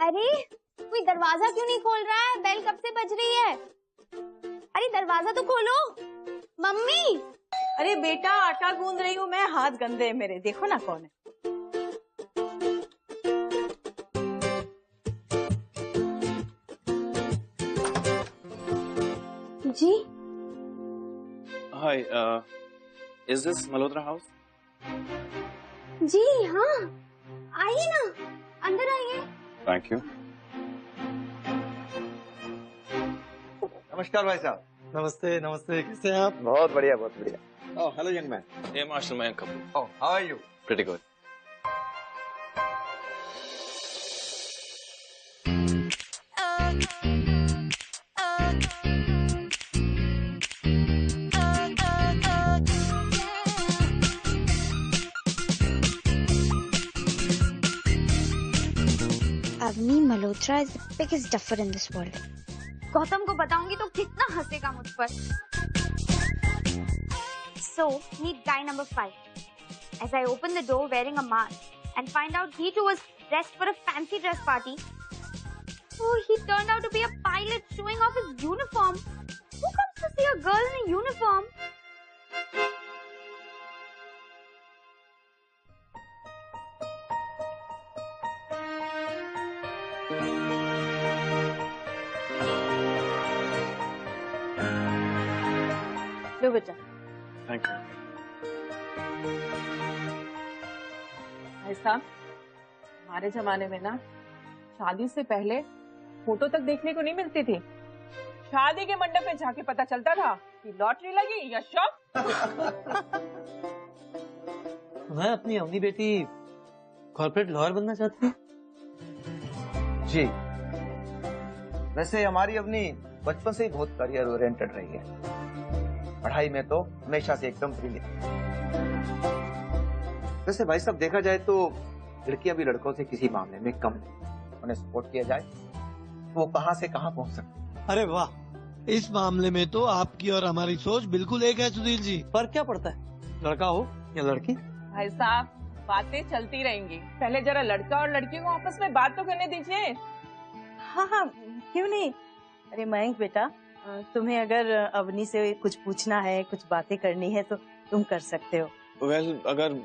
अरे कोई दरवाजा क्यों नहीं खोल रहा है? बेल कब से बज रही है? अरे दरवाजा तो खोलो मम्मी। अरे बेटा आटा गूंद रही हूँ मैं, हाथ गंदे हैं मेरे, देखो ना कौन है। जी हाय, इज दिस मल्होत्रा हाउस? जी हाँ, आइए ना, अंदर आइए। Thank you. नमस्कार भाई साहब। नमस्ते नमस्ते, कैसे हैं आप? बहुत बढ़िया बहुत बढ़िया। Oh hello young man. Hey, Marshal Mayank Kapoor. Oh how are you? Pretty good. Avni Malhotra is the biggest duffer in this world. Gautam को बताऊंगी तो कितना हंसेगा मुझ पर। So, meet guy number 5. As I open the door wearing a mask and find out he too was dressed for a fancy dress party. Oh, he turned out to be a pilot showing off his uniform. Who comes to see a girl in a uniform? लो बेटा। Thank you. भाई साहब, हमारे जमाने में ना शादी से पहले फोटो तक देखने को नहीं मिलती थी। शादी के मंडप में जाके पता चलता था कि लॉटरी लगी या शॉप। मैं अपनी अवनी बेटी कॉर्पोरेट लॉयर बनना चाहती है। जी वैसे हमारी अपनी बचपन से ही बहुत करियर ओरिएंटेड रही है। पढ़ाई में तो हमेशा से एकदम ब्रिलियंट। वैसे भाई साहब देखा जाए तो लड़कियां भी लड़कों से किसी मामले में कम नहीं। उन्हें सपोर्ट किया जाए तो वो कहां से कहां पहुंच सकते। अरे वाह, इस मामले में तो आपकी और हमारी सोच बिल्कुल एक है सुधीर जी। फर्क क्या पड़ता है, लड़का हो या लड़की? भाई साहब बातें चलती रहेंगी, पहले जरा लड़का और लड़की को आपस में बात तो करने दीजिए। हाँ हाँ क्यों नहीं। अरे मयंक बेटा, तुम्हें अगर अवनी से कुछ पूछना है, कुछ बातें करनी है तो तुम कर सकते हो। Well, अगर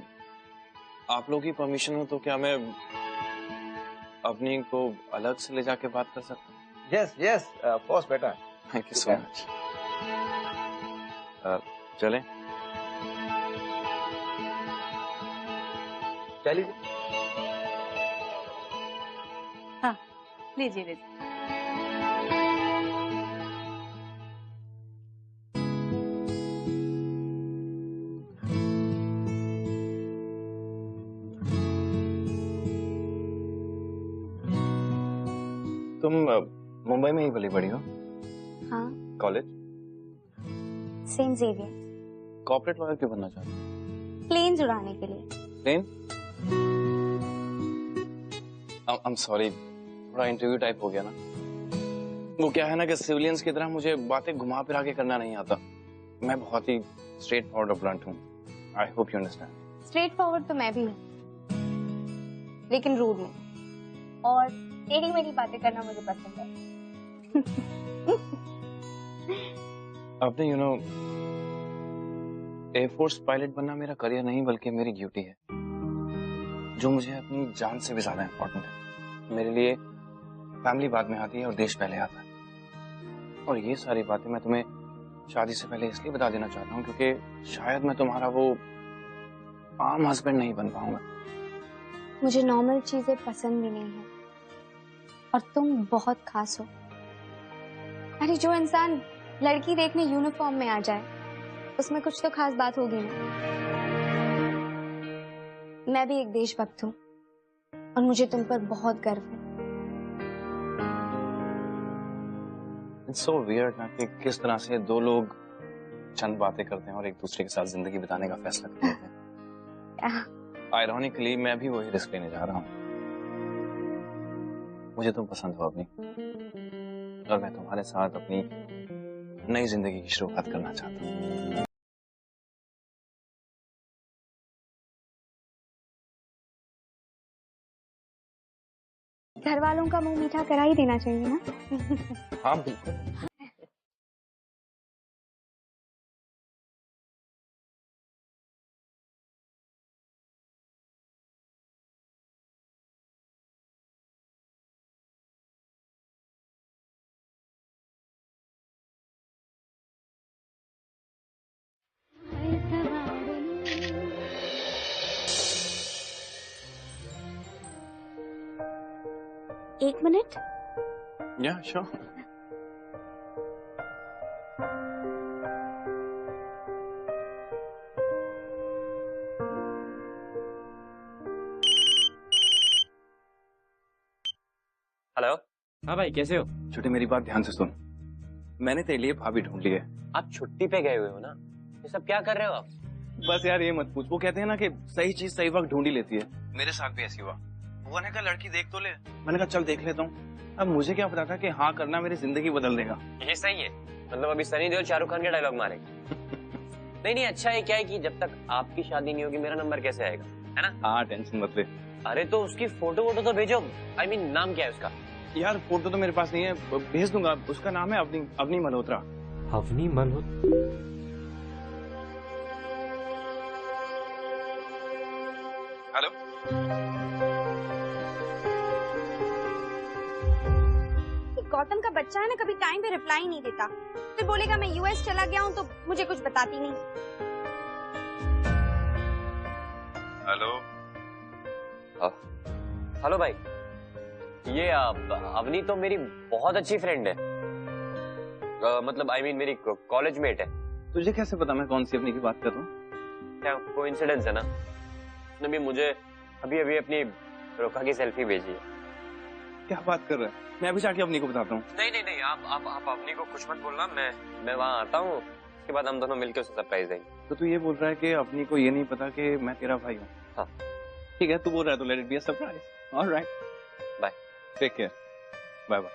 आप लोगों की परमिशन हो तो क्या मैं अपनी को अलग से ले जाके बात कर सकता हूँ? यस यस ऑफ कोर्स बेटा। Thank you so much. चलें? चलिए। हाँ लीजिए लीजिए। तुम मुंबई में ही पली बड़ी हो? हाँ, college? Saint Xavier. Corporate lawyer क्यों बनना चाहते हो? प्लेन्स उड़ाने के लिए। प्लेन? आई एम सॉरी, थोड़ा इंटरव्यू टाइप हो गया ना। वो क्या है ना कि सिविलियंस की तरह मुझे बातें घुमा फिरा के करना नहीं आता। मैं बहुत ही स्ट्रेट फॉरवर्ड और ब्लंट हूँ। I hope you understand. Straight forward तो मैं भी हूँ, लेकिन रूड नहीं। और टेढ़ी मेढ़ी बातें करना मुझे पसंद है। आपने यू नो एयरफोर्स पायलट बनना मेरा करियर नहीं बल्कि मेरी ड्यूटी है, जो मुझे अपनी जान से भी ज्यादा इम्पोर्टेंट है। मेरे लिए फैमिली बाद में आती है और देश पहले आता है। और ये सारी बातें मैं तुम्हें शादी से पहले इसलिए बता देना चाहता हूँ क्योंकि शायद मैं तुम्हारा वो आम हस्बैंड नहीं बन पाऊंगा। मुझे नॉर्मल चीजें पसंद भी नहीं है और तुम बहुत खास हो। अरे जो इंसान लड़की देखने यूनिफॉर्म में आ जाए उसमें कुछ तो खास बात होगी ना। मैं भी एक देशभक्त हूँ और मुझे तुम पर बहुत गर्व है। It's so weird ना कि किस तरह से दो लोग चंद बातें करते हैं और एक दूसरे के साथ जिंदगी बिताने का फैसला करते हैं। आयरॉनिकली मैं भी वही रिस्क लेने जा रहा हूँ। मुझे तुम पसंद हो अपनी, और मैं तुम्हारे साथ अपनी नई जिंदगी की शुरुआत करना चाहता हूँ। घर वालों का मुंह मीठा करा ही देना चाहिए ना। हाँ बिल्कुल। एक मिनट। या श्योर। हेलो। हाँ भाई, कैसे हो? छोटे मेरी बात ध्यान से सुन। मैंने तेरे लिए भाभी ढूंढ ली है। आप छुट्टी पे गए हुए हो ना? ये सब क्या कर रहे हो आप? बस यार ये मत पूछ। वो कहते हैं ना कि सही चीज सही वक्त ढूंढ ही लेती है। मेरे साथ भी ऐसी हुआ। वो ने कहा लड़की देख तो ले। मैंने कहा चल देख लेता हूँ। अब मुझे क्या पता था कि हाँ करना मेरी जिंदगी बदल देगा। ये सही है। मतलब अभी सनी देओल शाहरुख खान के डायलॉग मारेंगे। नहीं, अच्छा है क्या है कि जब तक आपकी शादी नहीं होगी मेरा नंबर कैसे आएगा, है ना? हाँ टेंशन मत ले। अरे तो उसकी फोटो वोटो तो भेजो। I mean, नाम क्या है उसका? यार फोटो तो मेरे पास नहीं है, भेज दूंगा। उसका नाम है अवनी मल्होत्रा। अवनी मल्होत्रा? हेलो। गौतम का बच्चा है ना, कभी टाइम पे रिप्लाई नहीं देता। फिर बोलेगा मैं यूएस चला गया हूँ तो मुझे कुछ बताती नहीं। हेलो। हेलो भाई, ये अवनी तो मेरी बहुत अच्छी फ्रेंड है। मतलब I mean, मेरी कॉलेज मेट है। तुझे कैसे पता मैं कौन सी अपनी की बात कर रहा हूँ? क्या कोइंसिडेंस है ना? उसने भी मुझे अभी अभी अपनी रोका की सेल्फी भेजी है। क्या बात कर रहा है? मैं अभी जाके अपनी को बताता हूँ। नहीं, आप अपनी को कुछ मत बोलना। मैं वहाँ आता हूँ, उसके बाद हम दोनों मिलकर उसे सरप्राइज देंगे। तो तू ये बोल रहा है कि अपनी को ये नहीं पता कि मैं तेरा भाई हूँ? हाँ। ठीक है, तू बोल रहा है तो let it be a surprise. Alright, bye. Take care, bye bye.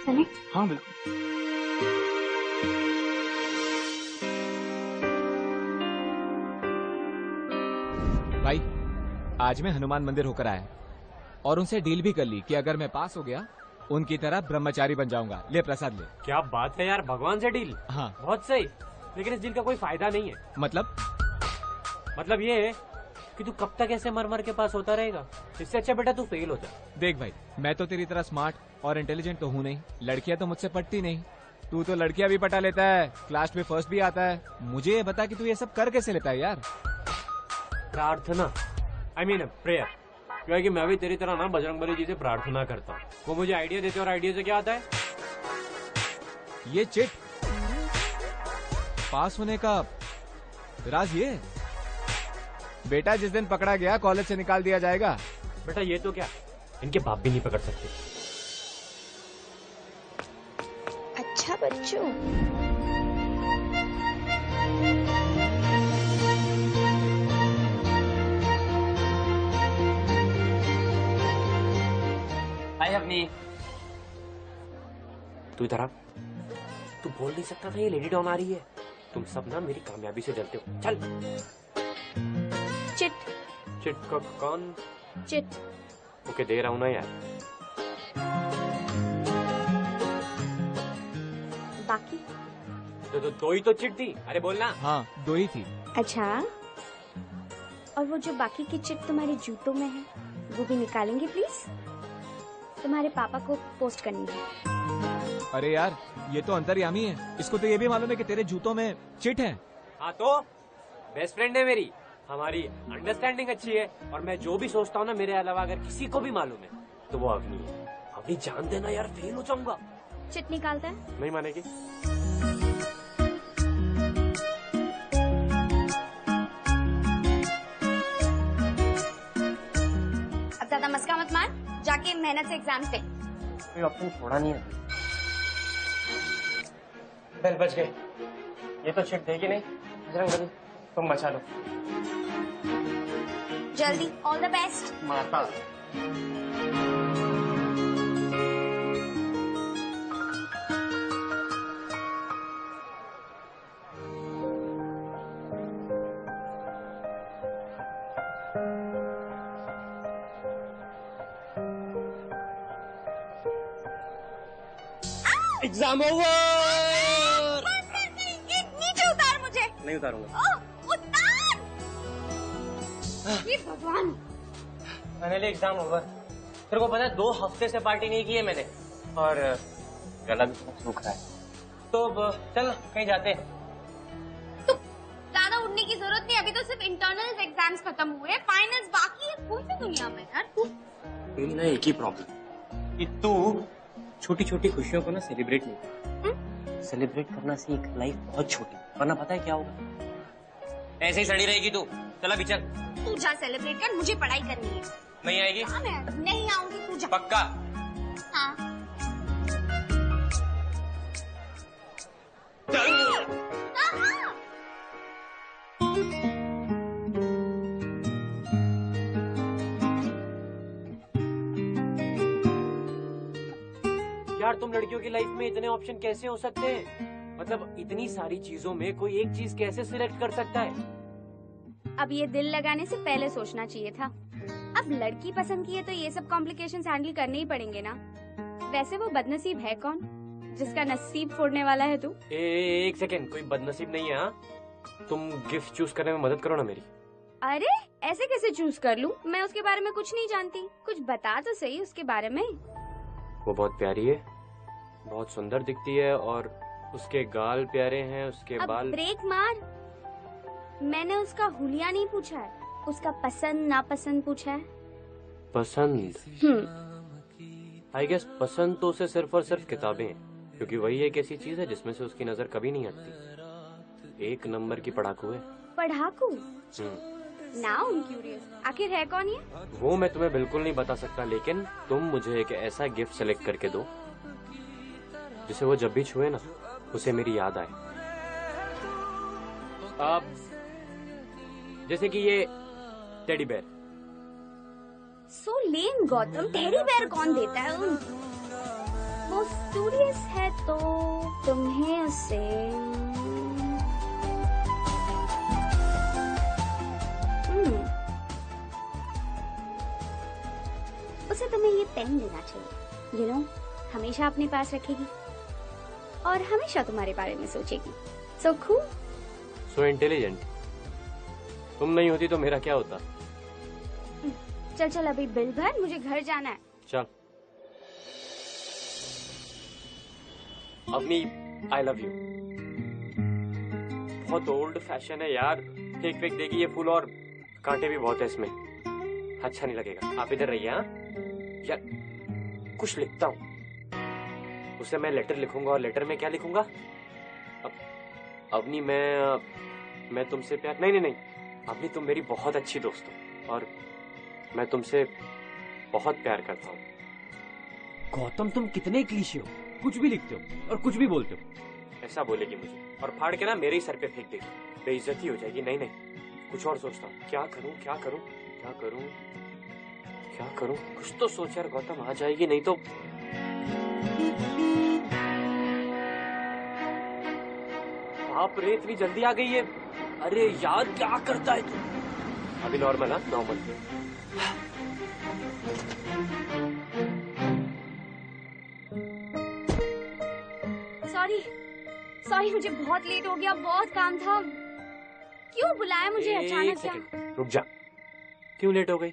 चले? हाँ बिल्कुल। भाई आज मैं हनुमान मंदिर होकर आया और उनसे डील भी कर ली कि अगर मैं पास हो गया उनकी तरह ब्रह्मचारी बन जाऊंगा। ले प्रसाद ले। क्या बात है यार, भगवान से डील? हाँ बहुत सही, लेकिन इस डील का कोई फायदा नहीं है। मतलब ये है कि तू कब तक ऐसे मर मर के पास होता रहेगा? इससे अच्छा बेटा तू फेल हो जा। देख भाई, मैं तो तेरी तरह स्मार्ट और इंटेलिजेंट तो हूँ नहीं, लड़कियां तो मुझसे पटती नहीं। तू तो लड़कियां भी पटा लेता है, क्लास में फर्स्ट भी आता है। मुझे ये बता कि तू ये सब कर कैसे लेता है यार? प्रार्थना, I mean प्रेयर। क्या है कि मैं भी तेरी तरह ना बजरंगबली जी से प्रार्थना करता हूँ। वो मुझे आइडिया देते और आइडिया से क्या आता है? ये चिट पास होने का राज ये है। बेटा जिस दिन पकड़ा गया कॉलेज से निकाल दिया जाएगा। बेटा ये तो क्या, इनके बाप भी नहीं पकड़ सकते। अच्छा बच्चों। हाय अवनी। तू इधर आ। तू बोल नहीं सकता था ये लेडी डॉन आ रही है? तुम सब ना मेरी कामयाबी से जलते हो। चल। चिट। चिट का कौन? चिट। ओके दे रहा हूँ ना यार। बाकी? तो दो ही तो चिट थी। अरे बोलना। हाँ 2 ही थी। अच्छा, और वो जो बाकी की चिट तुम्हारे जूतों में है वो भी निकालेंगे प्लीज? तुम्हारे पापा को पोस्ट करनी है। अरे यार ये तो अंतर्यामी है, इसको तो ये भी मालूम है कि तेरे जूतों में चिट है। हाँ तो बेस्ट फ्रेंड है मेरी, हमारी अंडरस्टैंडिंग अच्छी है और मैं जो भी सोचता हूँ ना मेरे अलावा अगर किसी को भी मालूम है तो वो अवनी है। अवनी जान देना यार, फेल हो जाऊंगा। चिट निकालता है? नहीं मानेगी। अब ज्यादा मस्का मत मार, जाके मेहनत से एग्जाम दे। कोई ऑप्शन छोड़ा नहीं है। बेल बच गए। ये तो चिट देगी नहीं। बजरंगबली तुम बचा लो। जल्दी, ऑल द बेस्ट। माता। Exam over. नीचे उतार मुझे। नहीं उतारूंगा। उतार। ये भगवान। Finally exam over. तेरे को पता है 2 हफ्ते से पार्टी नहीं की है मैंने और गला भी बहुत सूख रहा है। तो चल कहीं जाते हैं। तो ज्यादा उड़ने की जरूरत नहीं, अभी तो सिर्फ इंटरनल एग्जाम्स खत्म हुए, फाइनल्स बाकी है। कौन सी दुनिया में यार तू। तेरी ना एक ही प्रॉब्लम कि तू छोटी छोटी खुशियों को ना सेलिब्रेट नहीं करती। सेलिब्रेट करना सीख, लाइफ बहुत छोटी, वरना पता है क्या होगा, ऐसे ही सड़ी रहेगी तू। चल अभी चल। तू जा सेलिब्रेट कर, मुझे पढ़ाई करनी है। नहीं आएगी? हाँ, मैं नहीं आऊंगी, तू जा। पक्का? हाँ। यार तुम लड़कियों की लाइफ में इतने ऑप्शन कैसे हो सकते हैं? मतलब इतनी सारी चीजों में कोई एक चीज कैसे सिलेक्ट कर सकता है? अब ये दिल लगाने से पहले सोचना चाहिए था। अब लड़की पसंद की है तो ये सब कॉम्प्लिकेशंस हैंडल करने ही पड़ेंगे ना। वैसे वो बदनसीब है कौन जिसका नसीब फोड़ने वाला है तू? एक सेकेंड, कोई बदनसीब नहीं है। हाँ, तुम गिफ्ट चूज करने में मदद करो ना मेरी। अरे ऐसे कैसे चूज कर लूं? मैं उसके बारे में कुछ नहीं जानती, कुछ बता तो सही उसके बारे में। वो बहुत प्यारी है, बहुत सुंदर दिखती है और उसके गाल प्यारे हैं, उसके अब बाल। ब्रेक मार। मैंने उसका हुलिया नहीं पूछा है, उसका पसंद नापसंद पूछा है। पसंद? आई गेस पसंद तो उसे सिर्फ और सिर्फ किताबें हैं, क्योंकि वही एक ऐसी चीज है जिसमें से उसकी नजर कभी नहीं हटती। 1 नंबर की पढ़ाकू है। पढ़ाकू? नाउ आई एम क्यूरियस, आखिर है कौन ये? वो मैं तुम्हें बिल्कुल नहीं बता सकता, लेकिन तुम मुझे एक ऐसा गिफ्ट सेलेक्ट करके दो जिसे वो जब भी छुए ना उसे मेरी याद आए। अब जैसे कि ये टेडी बेयर। सो लेम गौतम, टेडी बेयर कौन देता है? वो स्टूडियस है तो तुम्हें उसे उसे तुम्हें ये पेन देना चाहिए। यू नो, हमेशा अपने पास रखेगी और हमेशा तुम्हारे बारे में सोचेगी। So cool, so intelligent. तुम नहीं होती तो मेरा क्या होता? चल चल अभी बिल भर, मुझे घर जाना है। चल। अपनी आई लव यू। बहुत ओल्ड फैशन है यार, फेक फेक देगी ये फूल और कांटे भी बहुत है इसमें, अच्छा नहीं लगेगा। आप इधर रहिए। हाँ यार, कुछ लिखता हूँ उसे, मैं लेटर लिखूंगा और लेटर में क्या लिखूंगा? अवनी मैं तुमसे प्यार नहीं, अवनी तुम मेरी बहुत अच्छी दोस्त हो और मैं तुमसे बहुत प्यार करता हूँ। गौतम तुम कितने क्लीशे हो, कुछ भी लिखते हो और कुछ भी बोलते हो। ऐसा बोलेगी मुझे और फाड़ के ना मेरे ही सर पे फेंक देगी, बेइज्जती हो जाएगी। नहीं, कुछ और सोचता हूँ। क्या करूँ? कुछ तो सोच यार गौतम, आ जाएगी नहीं तो। बाप रे, इतनी जल्दी आ गई है। अरे यार क्या करता है तू? अभी नॉर्मल? हाँ नॉर्मल। सॉरी, मुझे बहुत लेट हो गया, बहुत काम था। क्यों बुलाया मुझे अचानक से? रुक जा, क्यों लेट हो गई?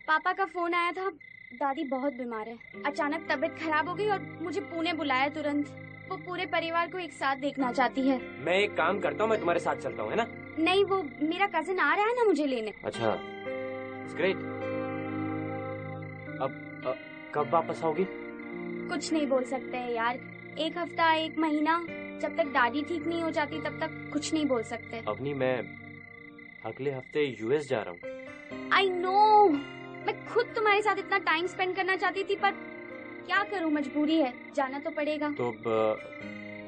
पापा का फोन आया था, दादी बहुत बीमार है, अचानक तबीयत खराब हो गई और मुझे पुणे बुलाया तुरंत। वो पूरे परिवार को एक साथ देखना चाहती है। मैं एक काम करता हूँ, मैं तुम्हारे साथ चलता हूँ, है ना? नहीं, वो मेरा कजिन आ रहा है ना मुझे लेने। अच्छा, ग्रेट। अब कब वापस आओगी? कुछ नहीं बोल सकते हैं यार, 1 हफ्ता 1 महीना, जब तक दादी ठीक नहीं हो जाती तब तक कुछ नहीं बोल सकते। अवनी मैं अगले हफ्ते यूएस जा रहा हूँ। आई नो, मैं खुद तुम्हारे साथ इतना टाइम स्पेंड करना चाहती थी, पर क्या करूँ, मजबूरी है, जाना तो पड़ेगा। तो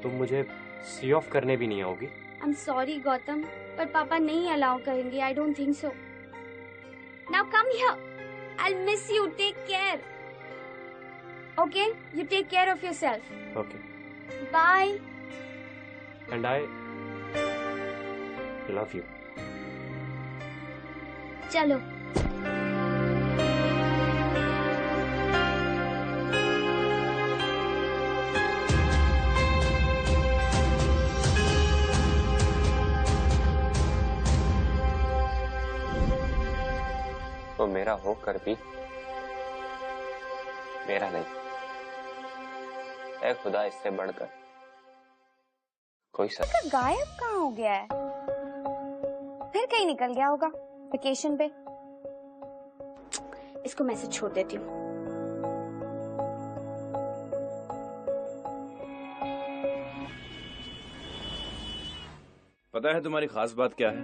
तुम मुझे सी ऑफ करने भी नहीं आओगी? आई एम सॉरी गौतम, पर पापा नहीं अलाउ करेंगे। I don't think so. Now come here, I will miss you, take care. Okay, you take care of yourself. Okay, bye. And I love you. चलो। वो मेरा होकर भी मेरा नहीं। ऐ खुदा, इससे बढ़कर कोई तो गायब कहाँ हो गया है? फिर कहीं निकल गया होगा वेकेशन पे। इसको मैसेज छोड़ देती हूँ। पता है तुम्हारी खास बात क्या है?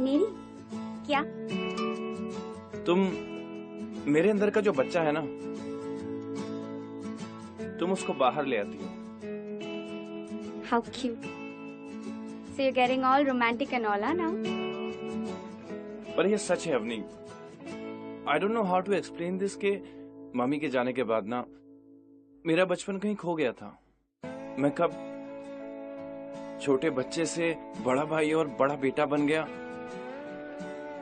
मेरी क्या? तुम मेरे अंदर का जो बच्चा है ना, तुम उसको बाहर ले आती हो। How cute. So you're getting all romantic and all, now? पर ये सच है Avni. I don't know how to explain this के मम्मी के जाने के बाद ना मेरा बचपन कहीं खो गया था। मैं कब छोटे बच्चे से बड़ा भाई और बड़ा बेटा बन गया,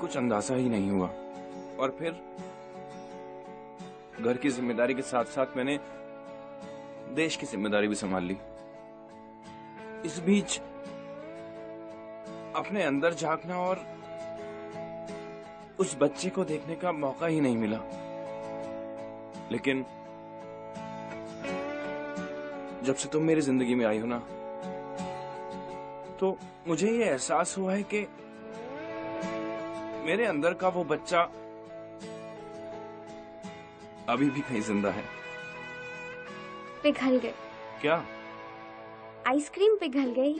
कुछ अंदाजा ही नहीं हुआ। और फिर घर की जिम्मेदारी के साथ साथ मैंने देश की जिम्मेदारी भी संभाल ली। इस बीच अपने अंदर झांकना और उस बच्चे को देखने का मौका ही नहीं मिला। लेकिन जब से तुम मेरी जिंदगी में आई हो ना, तो मुझे ये एहसास हुआ है कि मेरे अंदर का वो बच्चा अभी भी कहीं जिंदा है। पिघल गए क्या? आइसक्रीम पिघल गई।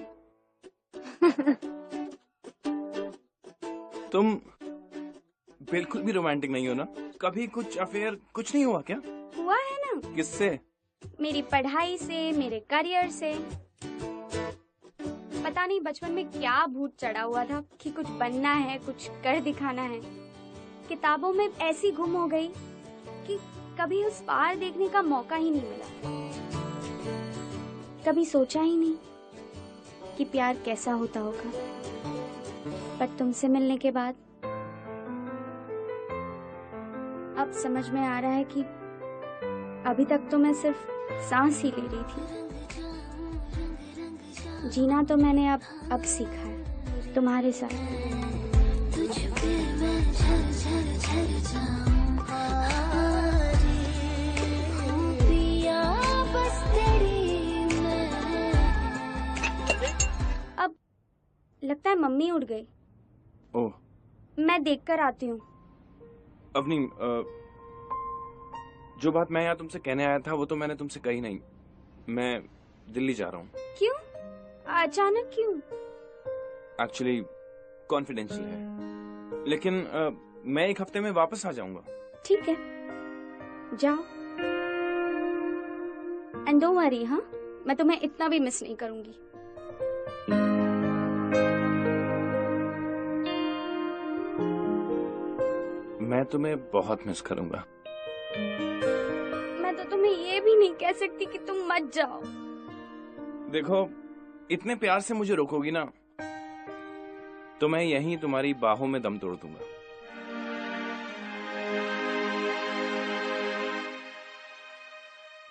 तुम बिल्कुल भी रोमांटिक नहीं हो ना? कभी कुछ अफेयर कुछ नहीं हुआ क्या? हुआ है ना। किससे? मेरी पढ़ाई से, मेरे करियर से। पता नहीं बचपन में क्या भूत चढ़ा हुआ था कि कुछ बनना है, कुछ कर दिखाना है। किताबों में ऐसी गुम हो गई कि कभी उस पार देखने का मौका ही नहीं मिला। कभी सोचा ही नहीं कि प्यार कैसा होता होगा। पर तुमसे मिलने के बाद अब समझ में आ रहा है कि अभी तक तो मैं सिर्फ सांस ही ले रही थी। जीना तो मैंने अब सीखा है तुम्हारे साथ। अब लगता है मम्मी उठ गई। ओह, मैं देखकर आती हूँ। अवनी, जो बात मैं यहाँ तुमसे कहने आया था वो तो मैंने तुमसे कही नहीं। मैं दिल्ली जा रहा हूँ। क्यों? अचानक क्यों? एक्चुअली कॉन्फिडेंशियल है, लेकिन मैं एक हफ्ते में वापस आ जाऊंगा। ठीक है, जाओ। एंड डोंट वरी, हाँ, मैं तुम्हें इतना भी मिस नहीं करूंगी। मैं तुम्हें बहुत मिस करूंगा। मैं तो तुम्हें ये भी नहीं कह सकती कि तुम मत जाओ। देखो, इतने प्यार से मुझे रोकोगी ना तो मैं यहीं तुम्हारी बाहों में दम तोड़ दूंगा।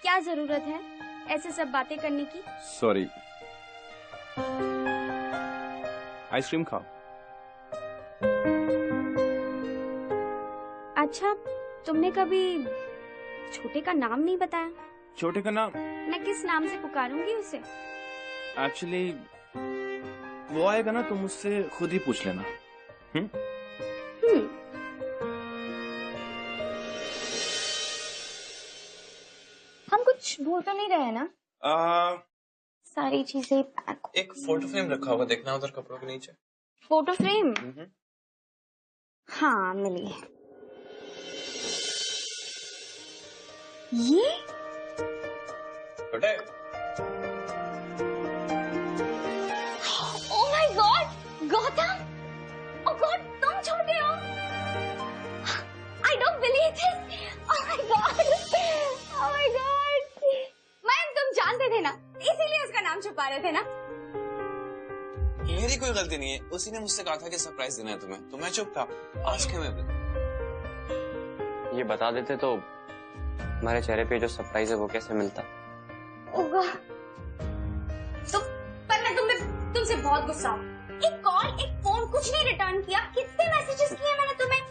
क्या जरूरत है ऐसे सब बातें करने की? सॉरी। आइसक्रीम खाओ। अच्छा, तुमने कभी छोटे का नाम नहीं बताया। छोटे का नाम? मैं किस नाम से पुकारूंगी उसे? एक्चुअली वो आएगा ना, तुम उससे खुद ही पूछ लेना। हम कुछ भूल तो नहीं रहे ना? सारी चीजें पैक। एक फोटो फ्रेम रखा होगा, देखना उधर कपड़ों के नीचे। Photo frame? हाँ, मिली। ये बेटे, oh my God, Gautam! Oh God, तुम छोटे हो? I don't believe this. Oh my God, oh my God. Ma'am, तुम जानते थे ना, इसीलिए उसका नाम छुपा रहे थे ना? मेरी कोई गलती नहीं है, उसी ने मुझसे कहा था कि सरप्राइज देना है तुम्हें, तो मैं चुप था। आज क्यों मैं ये बता देते तो हमारे चेहरे पे जो सरप्राइज है वो कैसे मिलता। होगा तो, पर मैं तुमसे बहुत गुस्सा हूँ। एक कॉल, एक फोन, कुछ नहीं रिटर्न किया। कितने मैसेजेस किए मैंने तुम्हें?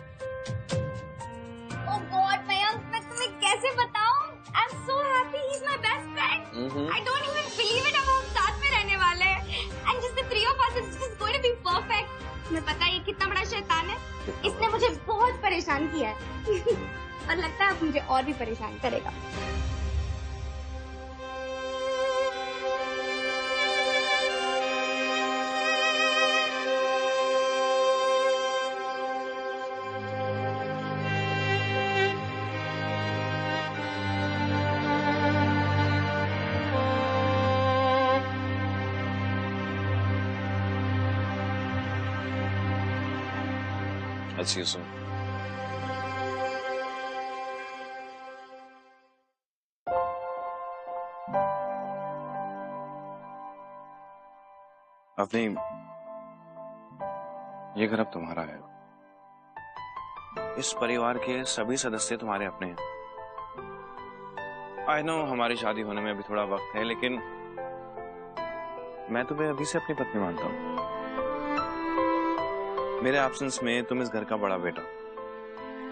I don't even believe it, अब हम साथ में रहने वाले हैं. And just the three of us is just going to be perfect. तुम्हें पता है ये कितना बड़ा शैतान है? इसने मुझे बहुत परेशान किया है. और लगता है अब मुझे और भी परेशान करेगा. I'll see you soon. अपनी ये घर अब तुम्हारा है। इस परिवार के सभी सदस्य तुम्हारे अपने हैं। आई नो हमारी शादी होने में अभी थोड़ा वक्त है, लेकिन मैं तुम्हें अभी से अपनी पत्नी मानता हूँ। मेरे एब्सेंस में तुम इस घर का बड़ा बेटा,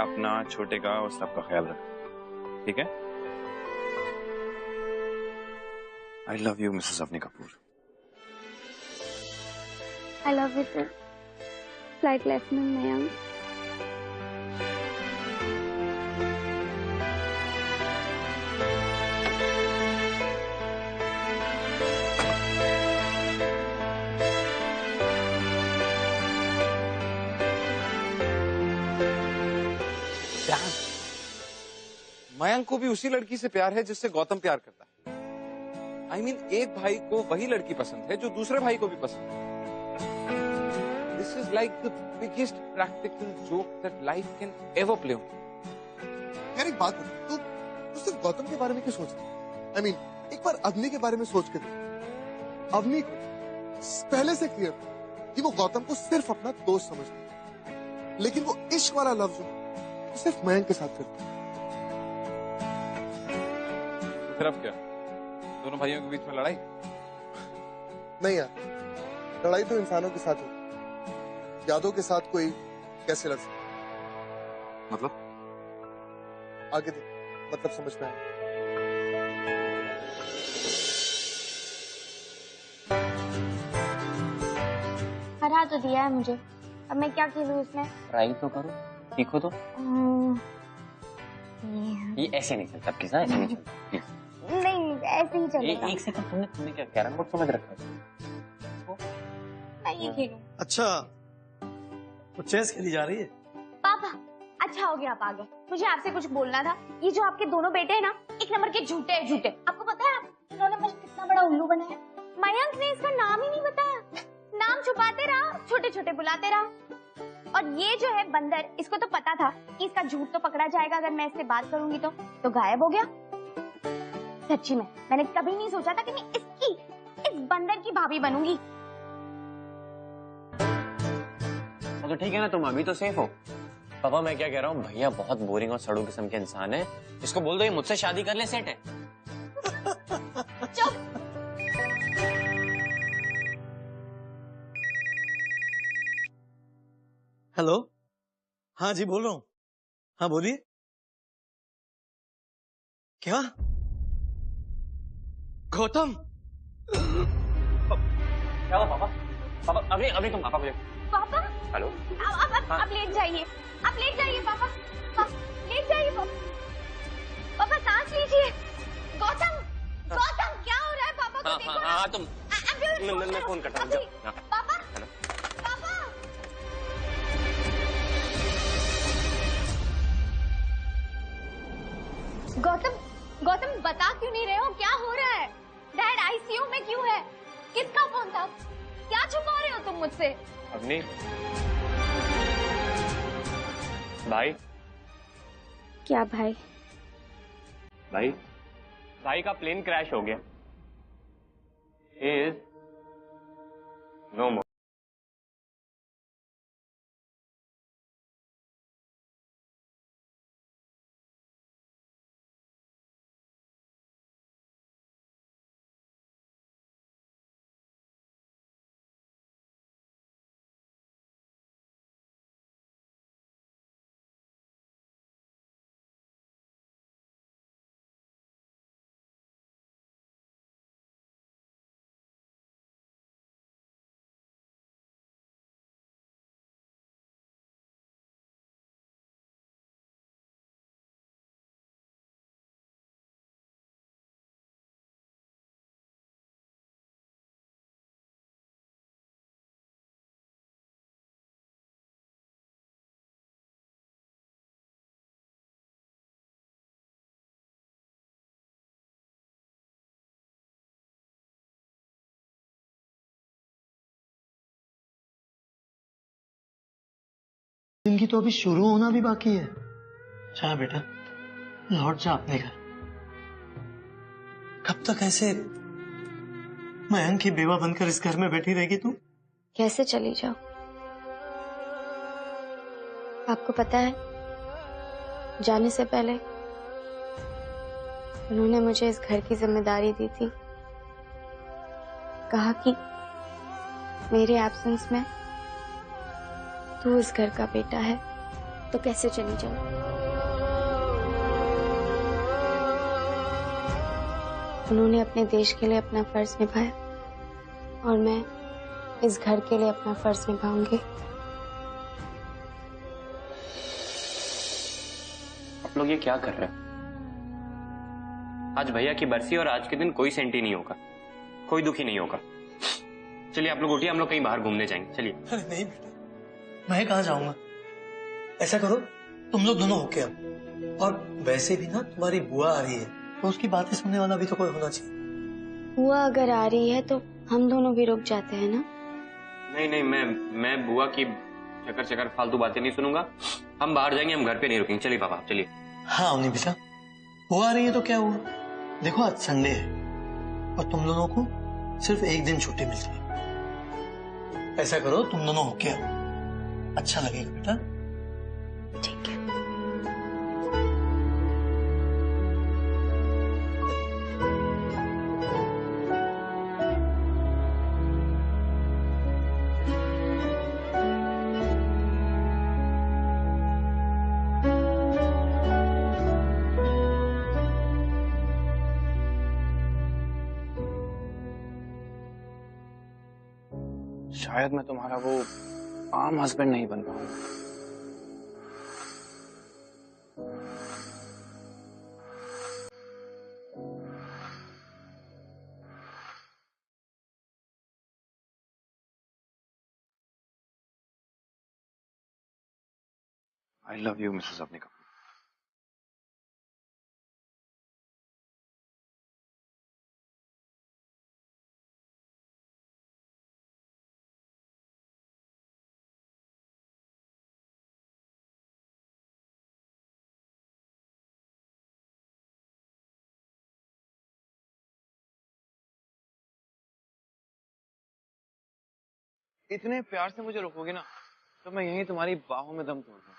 अपना, छोटे का और सबका ख्याल रखो, ठीक है? I love you Mrs Avni Kapoor. I love it. Flight Lieutenant Mayank. Mayank को भी उसी लड़की से प्यार है जिससे गौतम प्यार करता है। I mean, एक भाई को वही लड़की पसंद है जो दूसरे भाई को भी पसंद है। This is like the biggest practical joke that life can ever play on. यार एक बात बता, तू सिर्फ गौतम के बारे में क्यों सोच रहा है? I mean, एक बार अवनी के बारे में सोच के देख। अवनी को पहले से क्लियर था कि वो गौतम को सिर्फ अपना दोस्त समझती है, लेकिन वो इश्क वाला लफ्ज वो सिर्फ मयंक के साथ करती है। फिर अब क्या? दोनों भाइयों के बीच में लड़ाई? नहीं यार, लड़ाई तो इंसानों के साथ होती है, यादों के साथ कोई कैसे लड़ सकता? मतलब? आगे देख, मतलब समझ में आया। हरा तो दिया है मुझे, अब मैं क्या खेलूं इसमें? ट्राई तो करो, सीखो तो। ये ऐसे नहीं चलता प्लीज, ऐसे नहीं चलता प्लीज। नहीं ऐसे ही चलेगा। एक सेकंड, तुमने क्या कैरम बोर्ड समझ रखा है? मैं ये खेलूं। अच्छा, तो चेस खेली जा रही है? पापा, अच्छा हो गया आप आ गए। मुझे आपसे कुछ बोलना था। ये जो आपके दोनों बेटे हैं ना, एक नंबर के झूठे हैं, झूठे। आपको पता है इन्होंने मुझे कितना बड़ा उल्लू बनाया? मयंक ने इसका नाम ही नहीं बताया, नाम छुपाते रहा, छोटे छोटे बुलाते रहा। और ये जो है बंदर, इसको तो पता था कि इसका झूठ तो पकड़ा जाएगा अगर मैं इससे बात करूंगी तो गायब हो गया। सच्ची में मैंने कभी नहीं सोचा था कि मैं इस बंदर की भाभी बनूंगी। तो ठीक है ना, तुम अभी तो सेफ हो। पापा मैं क्या कह रहा हूँ, भैया बहुत बोरिंग और सड़ू किस्म के इंसान है, इसको बोल दो ये मुझसे शादी कर ले, सेट है। चुप। हेलो, हाँ जी बोल रहा हूँ। हाँ बोलिए। क्या? गौतम? क्या हुआ पापा? पापा अभी तुम पापा को देखो। पापा? हेलो? आप लेट जाइए, आप लेट जाइए पापा, लेट जाइए पापा। पापा सांस लीजिए। गौतम, गौतम क्या हो रहा है? पापा को देखो ना। हाँ तुम, मैं फोन करता हूँ। पापा, पापा। गौतम बता क्यों नहीं रहे हो? क्या हो रहा है? डैड आईसीयू में क्यों है? किसका फोन था? क्या छुपा रहे हो तुम मुझसे? अवनी, भाई। क्या भाई? भाई का प्लेन क्रैश हो गया। Is no more. प्रिपरेशन की तो अभी शुरू होना भी बाकी है। जा बेटा, लौट जा अपने घर। कब तक ऐसे मयंक की बेवा बनकर इस घर में बैठी रहेगी तू? कैसे चली जाओ? आपको पता है, जाने से पहले उन्होंने मुझे इस घर की जिम्मेदारी दी थी। कहा कि मेरे एब्सेंस में तू इस घर का बेटा है, तो कैसे चली जाओ? उन्होंने अपने देश के लिए अपना फर्ज निभाया और मैं इस घर के लिए अपना फर्ज निभाऊंगी। आप लोग ये क्या कर रहे हैं? आज भैया की बरसी और आज के दिन कोई सेंटी नहीं होगा, कोई दुखी नहीं होगा। चलिए आप लोग उठिए, हम लोग कहीं बाहर घूमने जाएंगे। चलिए। अरे नहीं बेटा, मैं कहाँ जाऊंगा। ऐसा करो, तुम लोग दोनों होके आओ। और वैसे भी ना तुम्हारी बुआ आ रही है, तो उसकी बातें सुनने वाला भी तो कोई होना चाहिए। बुआ अगर आ रही है तो हम दोनों भी रुक जाते हैं ना? नहीं नहीं, मैं बुआ की चक्कर चक्कर फालतू बातें नहीं सुनूंगा। हम बाहर जाएंगे, हम घर पे नहीं रुकेंगे। चलिए पापा, चलिए। हाँ अवनी बेटा, वो आ रही है तो क्या हुआ? देखो आज संडे है और तुम दोनों को सिर्फ एक दिन छुट्टी मिलती है। ऐसा करो, तुम दोनों होके आओ, अच्छा लगेगा बेटा। ठीक है। शायद मैं तुम्हारा वो आम हस्बैंड नहीं बन पाऊंगा। I love you, Mrs Avni Kapoor. इतने प्यार से मुझे रोकोगे ना, तो मैं यहीं तुम्हारी बाहों में दम तोड़ दूं।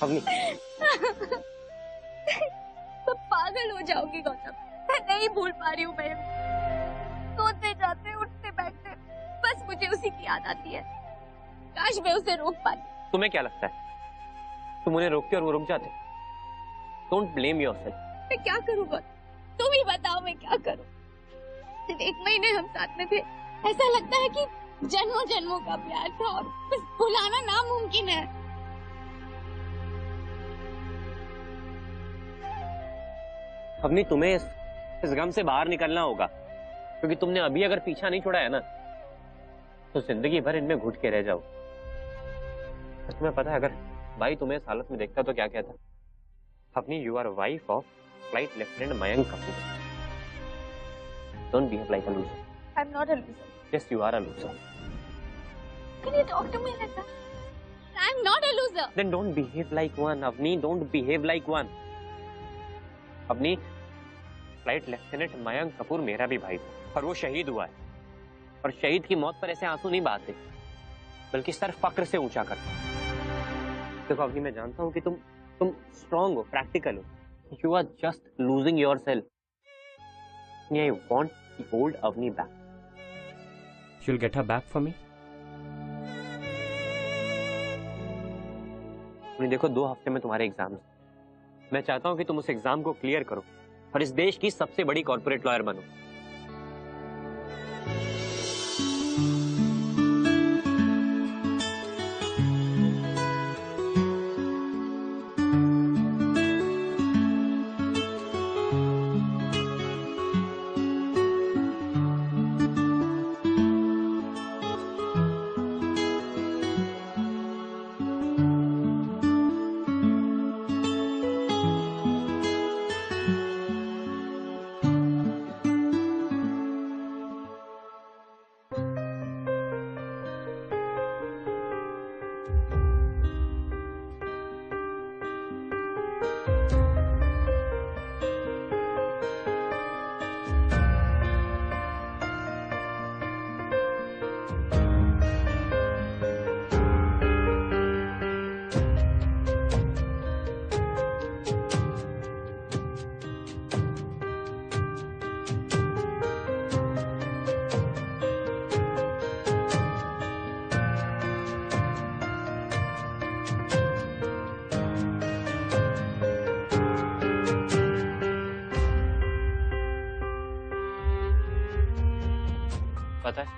अवनी, मैं पागल हो जाऊंगी गौतम। मैं नहीं भूल पा रही हूँ। मैं सोते जाते उठते बैठते बस मुझे उसी की याद आती है। काश मैं उसे रोक पाती। तुम्हें क्या लगता है तुम उन्हें रोकते और वो रुक जाते? Don't blame yourself. मैं क्या करूँ गौतम, तुम ही बताओ मैं क्या करूँ। सिर्फ 1 महीने हम साथ में थे, ऐसा लगता है कि जन्मों जन्मों का प्यार था और बस भुलाना नामुमकिन है। अवनी, तुम्हें इस गम से बाहर निकलना होगा, क्योंकि तुमने अभी अगर पीछा नहीं छोड़ा है ना, तो जिंदगी भर इनमें घुट के रह जाओ। तुम्हें पता है, अगर भाई तुम्हें इस हालत में देखता तो क्या कहता? Avni, you are wife of flight lieutenant Mayank Kapoor. Don't behave like a loser. I am not a loser. Yes, you are a loser. Can you talk to me like that? I am not a loser. Then don't behave like one, Avni, don't behave like one. Avni, flight lieutenant Mayank Kapoor मेरा भी भाई था और वो शहीद हुआ है, और शहीद की मौत पर ऐसे आंसू नहीं बहाते, बल्कि सर फक्र से ऊंचा करते। देखो अवनी, मैं जानता हूं कि तुम स्ट्रांग हो, प्रैक्टिकल हो। You are just losing yourself. I want the old Avni back. You'll get her back for me? देखो, 2 हफ्ते में तुम्हारे एग्जाम। मैं चाहता हूं कि तुम उस एग्जाम को क्लियर करो और इस देश की सबसे बड़ी कॉर्पोरेट लॉयर बनो। पता है,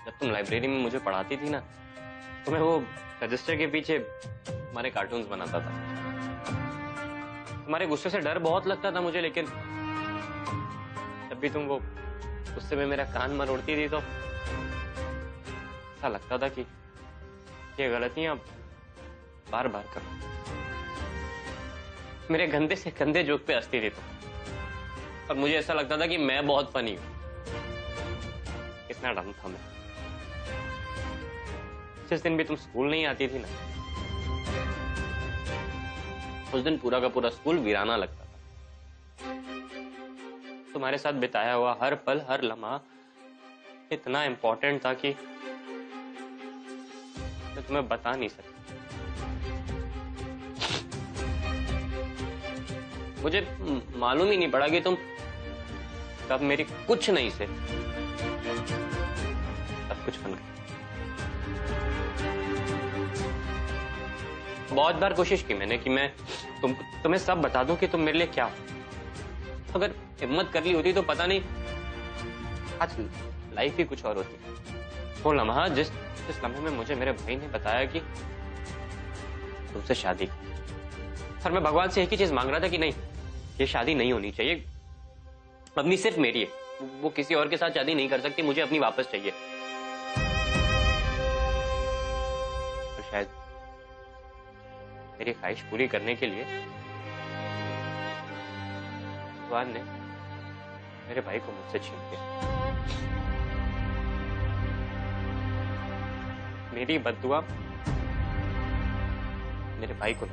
जब तुम लाइब्रेरी में मुझे पढ़ाती थी ना, तो मैं वो रजिस्टर के पीछे हमारे कार्टून्स बनाता था। तुम्हारे गुस्से से डर बहुत लगता था मुझे, लेकिन जब भी तुम वो गुस्से में मेरा कान मरोड़ती थी तो ऐसा लगता था कि ये गलतियां बार बार करो। मेरे गंदे से गंदे जोक पे हंसती थी तुम, और मुझे ऐसा लगता था कि मैं बहुत फनी हूं। कितना डम था मैं। जिस दिन भी तुम स्कूल नहीं आती थी ना, उस दिन पूरा का पूरा स्कूल वीराना लगता था। तुम्हारे साथ बिताया हुआ हर पल, हर लम्हा इतना इंपॉर्टेंट था कि मैं तुम्हें बता नहीं सकता। मुझे मालूम ही नहीं पड़ा कि तुम कब मेरी कुछ नहीं से सब कुछ बन गई। बहुत बार कोशिश की मैंने कि मैं तुम्हें सब बता दूं कि तुम मेरे लिए क्या हो। अगर हिम्मत कर ली होती तो पता नहीं आज लाइफ ही कुछ और होती। वो लम्हा जिस लम्हे में मुझे मेरे भाई ने बताया कि तुमसे शादी, और मैं भगवान से एक ही चीज मांग रहा था कि नहीं, ये शादी नहीं होनी चाहिए। अपनी सिर्फ मेरी है, वो किसी और के साथ शादी नहीं कर सकती, मुझे अपनी वापस चाहिए। और शायद मेरी ख्वाहिश पूरी करने के लिए भगवान ने मेरे भाई को मुझसे छीन लिया। मेरी बद्दुआ मेरे भाई को।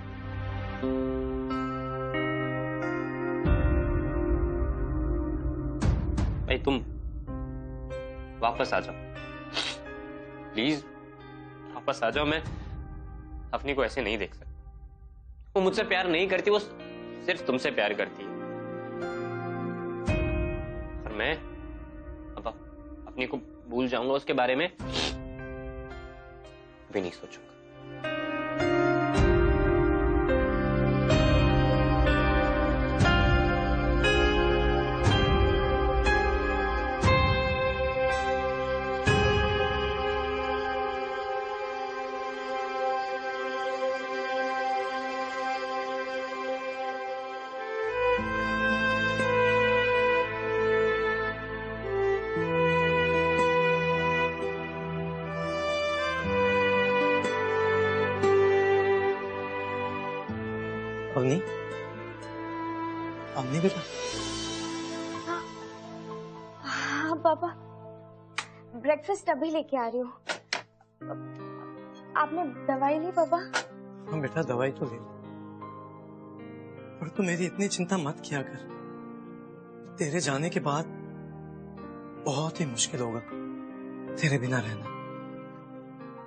भाई तुम वापस आ जाओ, प्लीज वापस आ जाओ। मैं अपनी को ऐसे नहीं देख सकता। वो मुझसे प्यार नहीं करती, वो सिर्फ तुमसे प्यार करती है। और मैं अब अपनी को भूल जाऊंगा, उसके बारे में भी नहीं सोचूंगा। अवनी, अवनी बेटा। हाँ पापा, ब्रेकफास्ट अभी लेके आ रही हूँ। आपने दवाई ली पापा? हाँ बेटा, दवाई तो ले ली, पर तू मेरी इतनी चिंता मत किया कर। तेरे जाने के बाद बहुत ही मुश्किल होगा तेरे बिना रहना।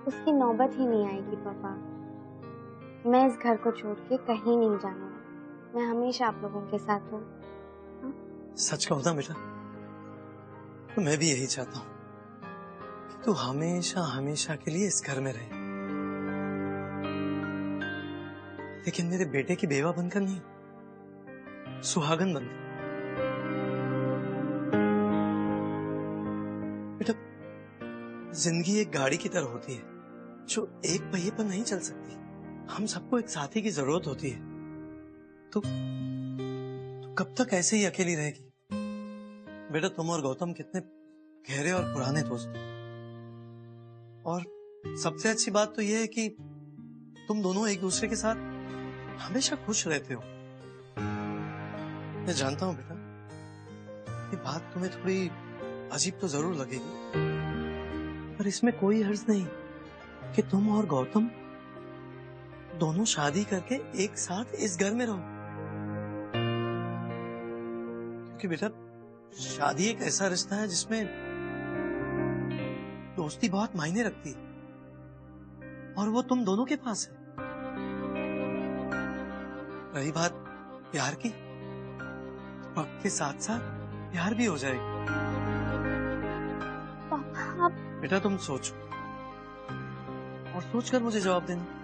उसकी नौबत ही नहीं आएगी पापा। मैं इस घर को छोड़ के कहीं नहीं जाना। मैं हमेशा आप लोगों के साथ हूँ। सच कहूँ ना बेटा, तो मैं भी यही चाहता हूँ कि तू हमेशा हमेशा के लिए इस घर में रहे, लेकिन मेरे बेटे की बेवा बनकर नहीं, सुहागन बनकर। बेटा, जिंदगी एक गाड़ी की तरह होती है जो एक पहिए पर नहीं चल सकती। हम सबको एक साथी की जरूरत होती है। तो कब तक ऐसे ही अकेली रहेगी? बेटा, तुम और गौतम कितने गहरे और पुराने दोस्त हो, और सबसे अच्छी बात तो यह है कि तुम दोनों एक दूसरे के साथ हमेशा खुश रहते हो। मैं जानता हूं बेटा, ये बात तुम्हें थोड़ी अजीब तो जरूर लगेगी, पर इसमें कोई हर्ज नहीं कि तुम और गौतम दोनों शादी करके एक साथ इस घर में रहो। क्योंकि बेटा, शादी एक ऐसा रिश्ता है जिसमें दोस्ती बहुत मायने रखती है, और वो तुम दोनों के पास है। रही बात प्यार की, वक्त के साथ साथ प्यार भी हो जाएगा। पापा आप... बेटा, तुम सोचो और सोचकर मुझे जवाब देना।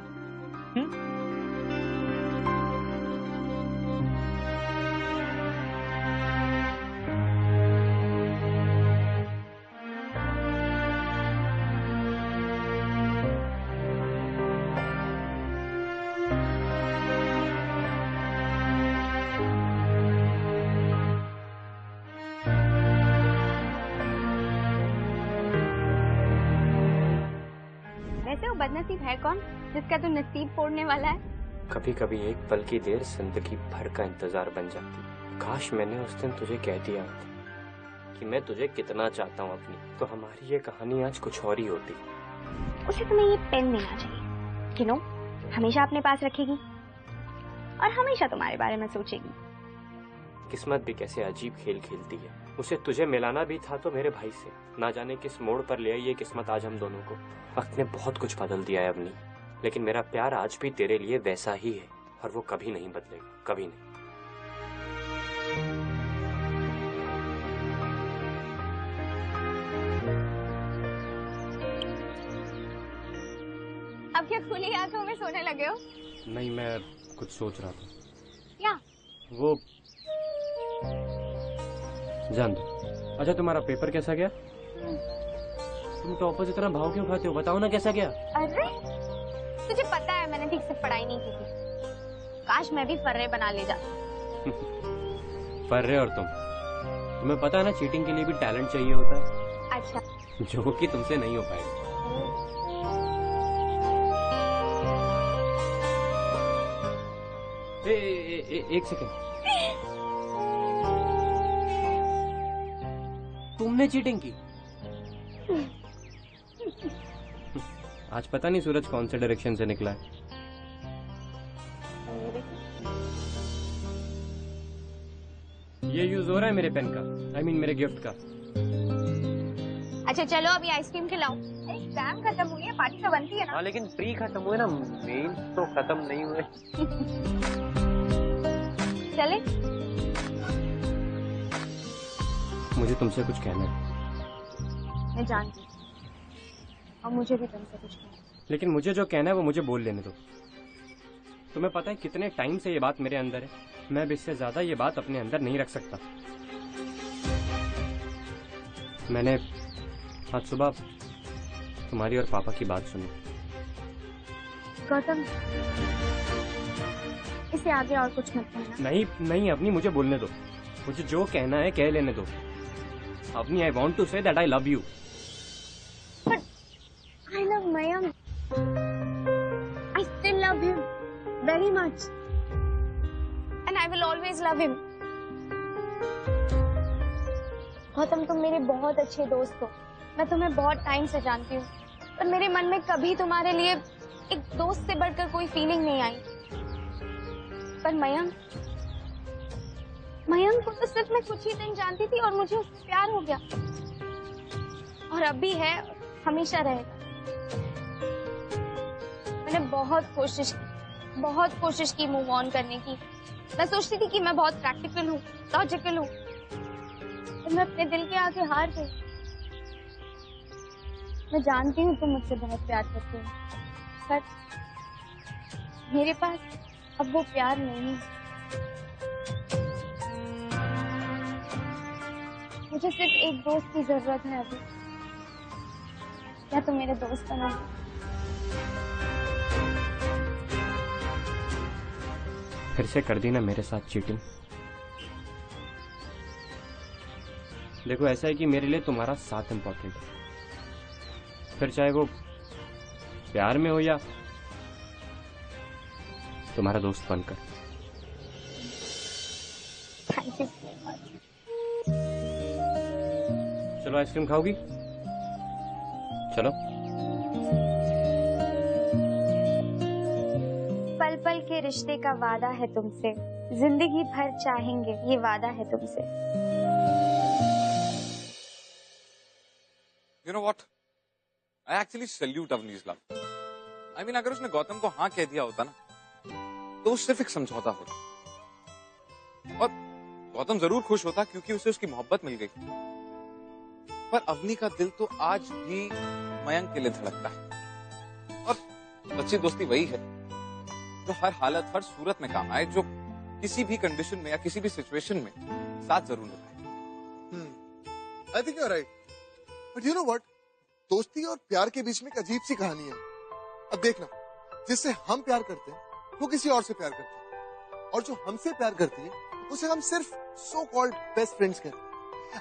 बदनसीब है कौन जिसका तू नसीब फोड़ने वाला है? कभी कभी एक पल की देर जिंदगी भर का इंतजार बन जाती। काश मैंने उस दिन तुझे कह दिया होता कि मैं तुझे कितना चाहता हूँ अपनी, तो हमारी ये कहानी आज कुछ और ही होती। उसे तुम्हें ये पेन देना चाहिए, कि नो हमेशा अपने पास रखेगी और हमेशा तुम्हारे बारे में सोचेगी। किस्मत भी कैसे अजीब खेल खेलती है। उसे तुझे मिलाना भी था तो मेरे भाई से, ना जाने किस मोड़ पर ले आई ये किस्मत आज हम दोनों को। वक्त ने बहुत कुछ बदल दिया है अवनी, लेकिन मेरा प्यार आज भी तेरे लिए वैसा ही है और वो कभी नहीं बदलेगा, कभी नहीं। अब क्या खुली आंखों में सोने लगे हो? नहीं, मैं कुछ सोच रहा था। क्या? वो जान दो। अच्छा, तुम्हारा पेपर कैसा गया? तुम टॉपर जितना भाव क्यों खाते हो? बताओ ना कैसा गया। अरे तुझे पता है मैंने ठीक से पढ़ाई नहीं की थी। काश मैं भी फर्रे बना ले जाता। फर्रे और तुम्हें पता है ना चीटिंग के लिए भी टैलेंट चाहिए होता है। अच्छा। जो कि तुमसे नहीं हो पाएगा। एक सेकेंड, तुमने चीटिंग की? आज पता नहीं सूरज कौन से डायरेक्शन से निकला है। ये यूज हो रहा है मेरे पेन का, I mean मेरे गिफ्ट का। अच्छा चलो अभी आइसक्रीम खिलाओ। एग्जाम खत्म हुई है, पार्टी तो बनती है ना। हाँ लेकिन प्री खत्म हुए ना, मेन तो खत्म नहीं हुए। चले? मुझे तुमसे कुछ कहना है। मैं जानती हूँ और मुझे भी तुमसे कुछ कहना है। लेकिन मुझे जो कहना है वो मुझे बोल लेने दो। तुम्हें पता है कितने टाइम से ये बात मेरे अंदर है, मैं अब इससे ज्यादा ये बात अपने अंदर नहीं रख सकता। मैंने आज सुबह तुम्हारी और पापा की बात सुनी। गौतम, इससे आगे और कुछ मत कहना। नहीं अपनी, मुझे बोलने दो। मुझे जो कहना है कह लेने दो। अपनी, I want to say that I love you. I love Mayank. I still love him very much. And I will always love him. Gautam, तुम मेरे बहुत अच्छे दोस्त हो। मैं तुम्हें बहुत टाइम से जानती हूँ, पर मेरे मन में कभी तुम्हारे लिए एक दोस्त से बढ़कर कोई फीलिंग नहीं आई। पर मयंक को तो सिर्फ मैं कुछ ही दिन जानती थी और मुझे उससे प्यार हो गया। और अब भी है, हमेशा रहेगा। मैंने बहुत कोशिश की मूव ऑन करने की। मैं सोचती थी कि मैं बहुत प्रैक्टिकल हूँ, लॉजिकल हूँ, तो मैं अपने दिल के आगे हार गई। मैं जानती हूँ तुम मुझसे बहुत प्यार करते हो, सच। मेरे पास अब वो प्यार नहीं है। मुझे सिर्फ एक दोस्त की जरूरत है अभी। क्या तुम मेरे दोस्त बनोगे? फिर से कर दी ना मेरे साथ चीटिंग। देखो, ऐसा है कि मेरे लिए तुम्हारा साथ इम्पोर्टेंट है, फिर चाहे वो प्यार में हो या तुम्हारा दोस्त बनकर। Thank you so much. चलो आइसक्रीम खाओगी? चलो। पल पल के रिश्ते का वादा है तुमसे, जिंदगी भर चाहेंगे ये वादा है तुमसे। You know what? I actually salute Avni's love. I mean, अगर उसने गौतम को हाँ कह दिया होता ना, तो वो सिर्फ एक समझौता होता और गौतम जरूर खुश होता क्योंकि उसे उसकी मोहब्बत मिल गई। पर अवनी का दिल तो आज भी मयंक के लिए धड़कता है। और सच्ची दोस्ती वही है जो हर हालत, हर सूरत में काम आए, जो किसी भी कंडीशन में या किसी भी सिचुएशन में साथ जरूर निभाए। I think you're right. But you know what? दोस्ती और प्यार के बीच में एक अजीब सी कहानी है। अब देखना, जिससे हम प्यार करते हैं वो किसी और से प्यार करती है, और जो हमसे प्यार करती है उसे हम सिर्फ सो कॉल्ड बेस्ट फ्रेंड्स कहते हैं।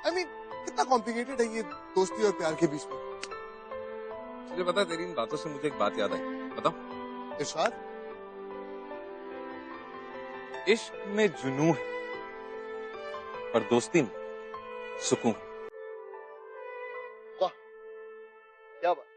I mean, कितना कॉम्प्लिकेटेड है ये दोस्ती और प्यार के बीच में। तुझे पता है तेरी इन बातों से मुझे एक बात याद आई, बताओ। इरशाद, इश्क में जुनून है पर दोस्ती में सुकून। वाह, क्या बात।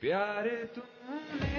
प्यारे तुमने